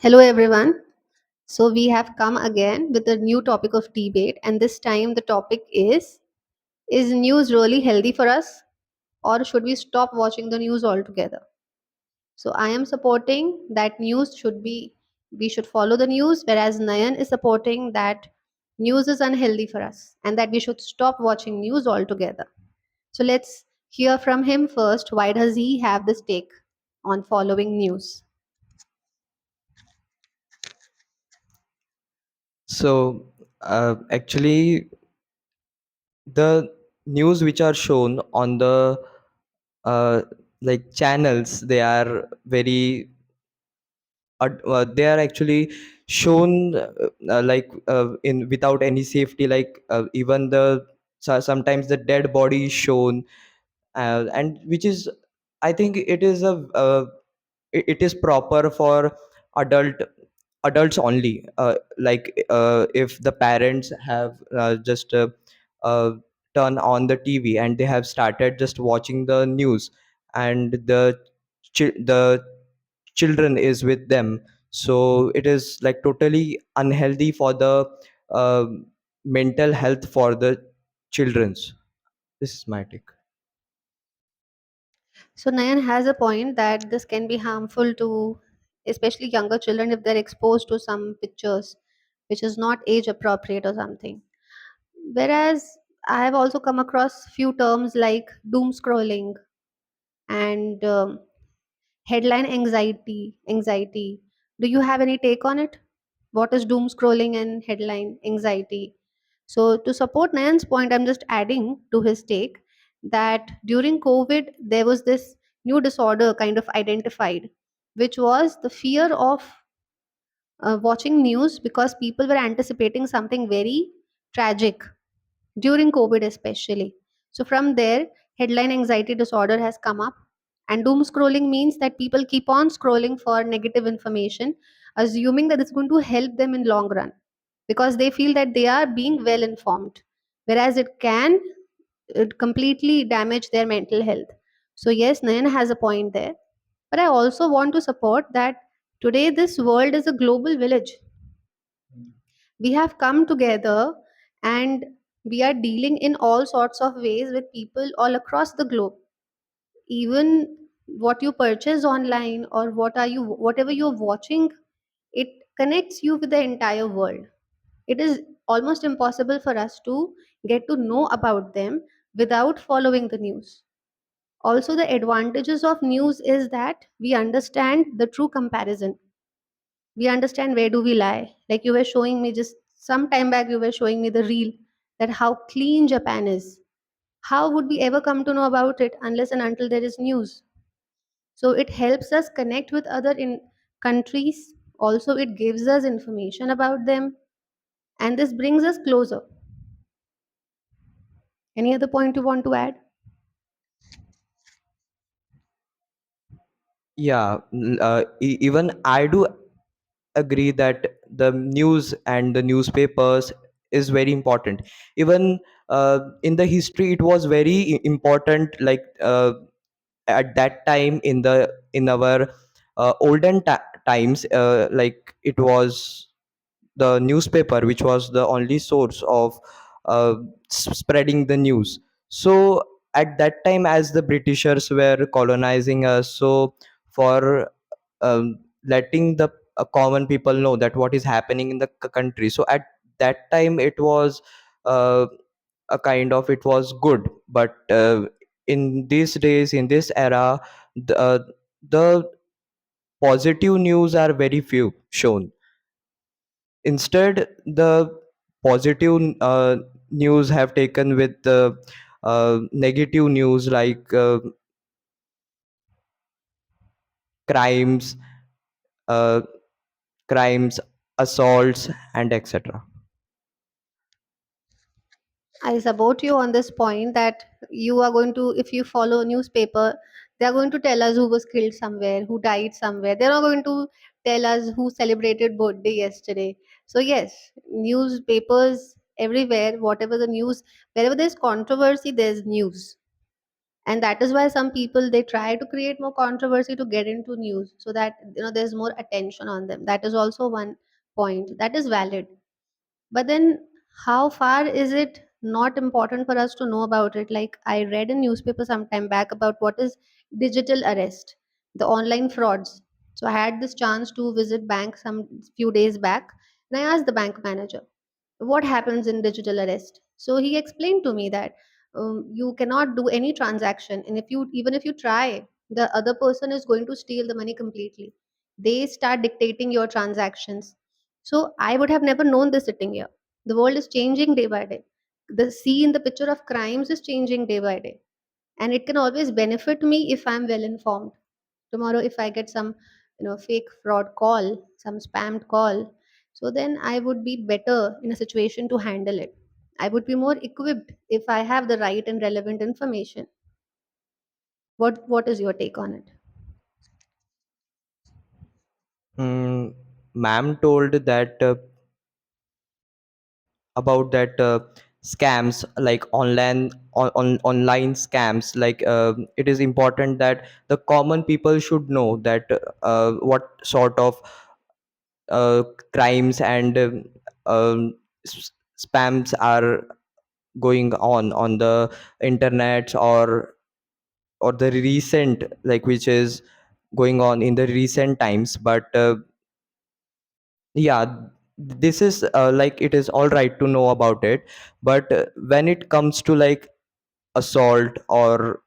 Hello, everyone. So, we have come again with a new topic of debate, and this time the topic is news really healthy for us, or should we stop watching the news altogether? So, I am supporting that we should follow the news, whereas Nayan is supporting that news is unhealthy for us and that we should stop watching news altogether. So, let's hear from him first. Why does he have this take on following news? Actually, the news which are shown on the uh, like channels, they are they are actually shown in without any safety. Even sometimes the dead body is shown, and which is, I think it is it is proper for adult adults only. If the parents have just turn on the TV and they have started just watching the news, and the children is with them, so it is like totally unhealthy for the uh, mental health for the children's. This is my take. So Nayan has a point that this can be harmful to especially younger children if they're exposed to some pictures which is not age appropriate or something. Whereas I have also come across few terms like doom scrolling and headline anxiety. Do you have any take on it? What is doom scrolling and headline anxiety? So to support Nayan's point, I'm just adding to his take that during COVID there was this new disorder kind of identified, which was the fear of watching news because people were anticipating something very tragic during COVID, especially. So, from there, headline anxiety disorder has come up. And doom scrolling means that people keep on scrolling for negative information, assuming that it's going to help them in long run because they feel that they are being well informed, whereas it can completely damage their mental health. So, yes, Nayan has a point there. But I also want to support that today this world is a global village. We have come together and we are dealing in all sorts of ways with people all across the globe. Even what you purchase online or whatever you're watching, it connects you with the entire world. It is almost impossible for us to get to know about them without following the news. Also, the advantages of news is that we understand the true comparison. We understand where do we lie. Like you were showing me just some time back, you were showing me the reel that how clean Japan is. How would we ever come to know about it unless and until there is news? So it helps us connect with other in countries. Also, it gives us information about them, and this brings us closer. Any other point you want to add? Yeah, even I do agree that the news and the newspapers is very important. Even in the history it was very important, at that time in our times, it was the newspaper which was the only source of spreading the news. So at that time, as the britishers were colonizing us, so for letting the common people know that what is happening in the country, so at that time it was uh, a kind of, it was good. But in these days, in this era, the positive news are very few shown. Instead, the positive news have taken with the negative news, crimes, uh, crimes, assaults, and etc. I support you on this point that you are going to, if you follow a newspaper, they are going to tell us who was killed somewhere, who died somewhere. They're not going to tell us who celebrated birthday yesterday. So yes, newspapers everywhere, whatever the news, wherever there's controversy, there's news. And that is why some people, they try to create more controversy to get into news, so that there's more attention on them. That is also one point that is valid. But then, how far is it not important for us to know about it? Like, I read in newspaper some time back about what is digital arrest, the online frauds. So I had this chance to visit bank some few days back, and I asked the bank manager, what happens in digital arrest. So he explained to me that you cannot do any transaction, and if you, even if you try, the other person is going to steal the money completely. They start dictating your transactions. So I would have never known this sitting here. The world is changing day by day. The scene, the picture of crimes is changing day by day, and it can always benefit me if I'm well informed. Tomorrow, if I get some fake fraud call, some spammed call, so then I would be better in a situation to handle it. I would be more equipped if I have the right and relevant information. What is your take on it? Mm, ma'am told that about that scams, like online scams, like it is important that the common people should know that what sort of uh, crimes and spams are going on the internet, or the recent, like which is going on in the recent times. But yeah, this is like it is all right to know about it, but when it comes to like assault or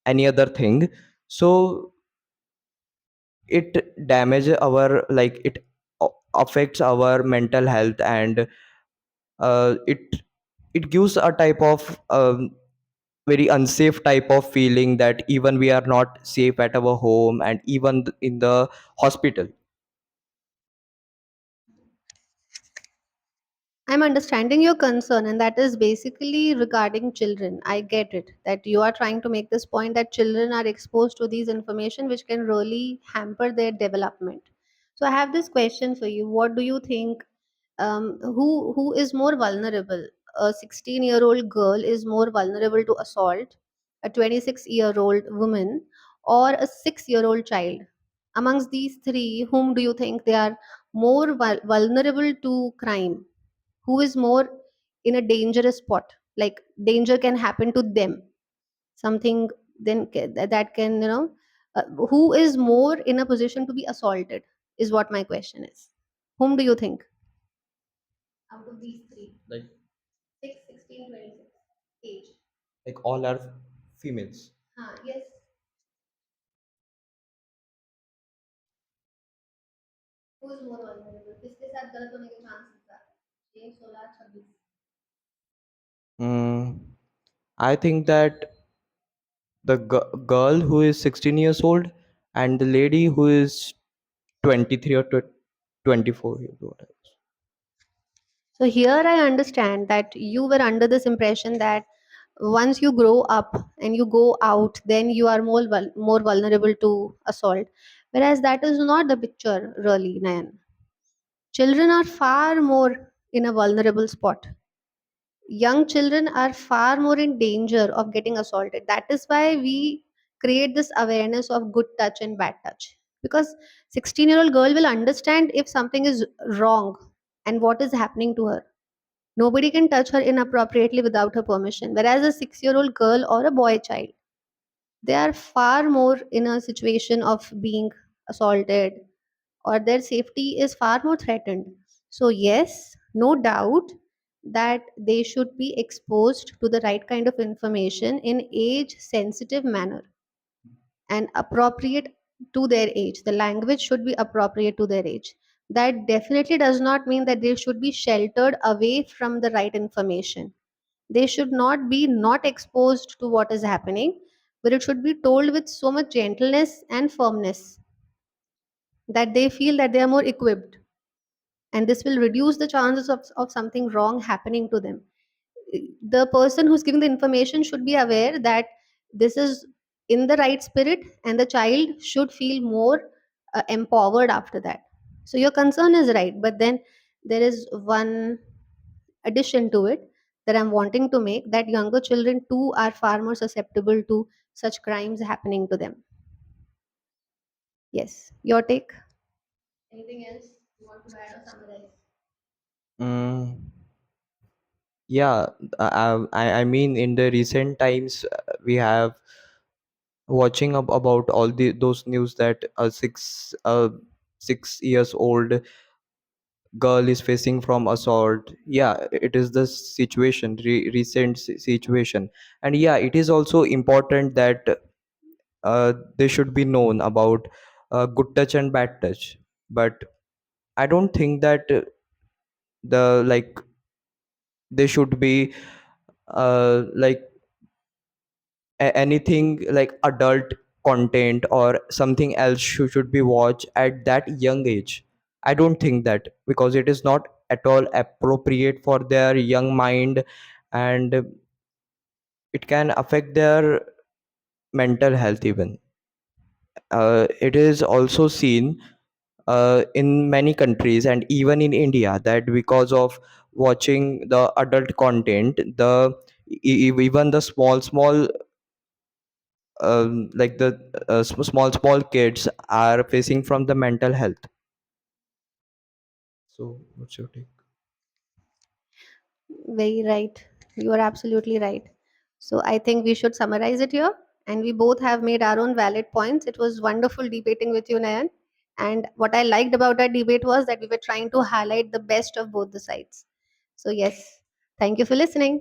any other thing, so it damages our, like it affects our mental health, and it gives a type of very unsafe type of feeling, that even we are not safe at our home and even in the hospital. I'm understanding your concern, and that is basically regarding children. I get it that you are trying to make this point that children are exposed to these information which can really hamper their development. So I have this question for you. What do you think? Who is more vulnerable? A 16-year-old girl is more vulnerable to assault, a 26-year-old woman, or a 6-year-old child? Amongst these three, whom do you think they are more vulnerable to crime? Who is more in a dangerous spot, like danger can happen to them, something then that can who is more in a position to be assaulted, is what my question is. Whom do you think out of these three? Like 6, 16, 26 age. all are females. Yes. Who is more vulnerable? किसके साथ गलत होने के chances है? 6, 16, 26. mm, I think that the girl who is 16 years old and the lady who is 23 or 24 years old. So here I understand that you were under this impression that once you grow up and you go out, then you are more vulnerable to assault. Whereas that is not the picture, really, Nayan. Children are far more in a vulnerable spot. Young children are far more in danger of getting assaulted. That is why we create this awareness of good touch and bad touch. Because 16-year-old girl will understand if something is wrong and what is happening to her. Nobody can touch her inappropriately without her permission. Whereas a 6-year-old girl or a boy child, they are far more in a situation of being assaulted, or their safety is far more threatened. So, yes, no doubt that they should be exposed to the right kind of information in age sensitive manner and appropriate to their age. The language should be appropriate to their age. That definitely does not mean that they should be sheltered away from the right information. They should not be not exposed to what is happening, but it should be told with so much gentleness and firmness that they feel that they are more equipped, and this will reduce the chances of something wrong happening to them. The person who's giving the information should be aware that this is in the right spirit, and the child should feel more empowered after that. So your concern is right, but then there is one addition to it, that I'm wanting to make, that younger children too are far more susceptible to such crimes happening to them. Yes, your take? Anything else you want to add or summarize? Mm, yeah, I mean, in the recent times, we have watching about all those news that a 6 years old girl is facing from assault. Yeah, it is the situation, recent situation. And yeah, it is also important that they should be known about good touch and bad touch. But I don't think that the like they should be like anything like adult content or something else should be watched at that young age. I don't think that, because it is not at all appropriate for their young mind, and it can affect their mental health even. It is also seen in many countries and even in India that because of watching the adult content, even the small like the small kids are facing from the mental health. So what's your take? Very right. You are absolutely right. So I think we should summarize it here. And we both have made our own valid points. It was wonderful debating with you, Nayan. And what I liked about our debate was that we were trying to highlight the best of both the sides. So, yes, thank you for listening.